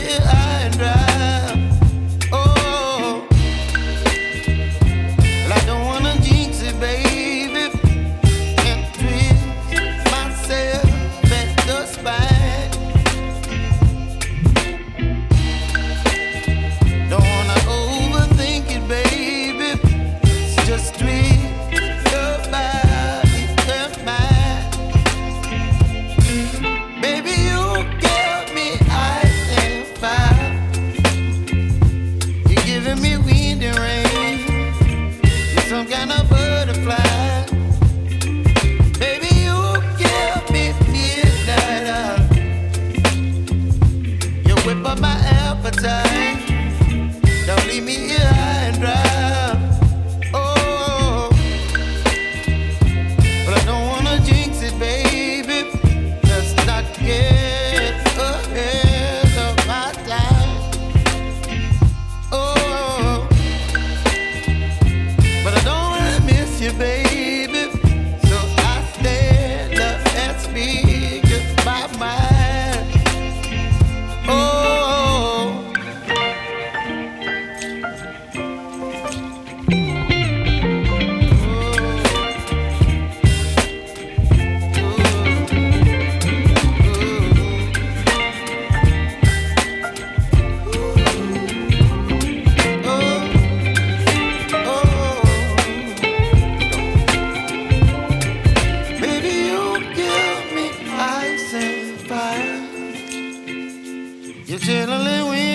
get high and dry. Oh, well, I don't wanna jinx it, baby, and twist myself at the spine. Don't wanna overthink it, baby. It's just twist your body and mine. Baby, you give me ice and fire. You're giving me wind and rain. You're some kind of butterfly. Baby, you give me midnight. You whip up my appetite.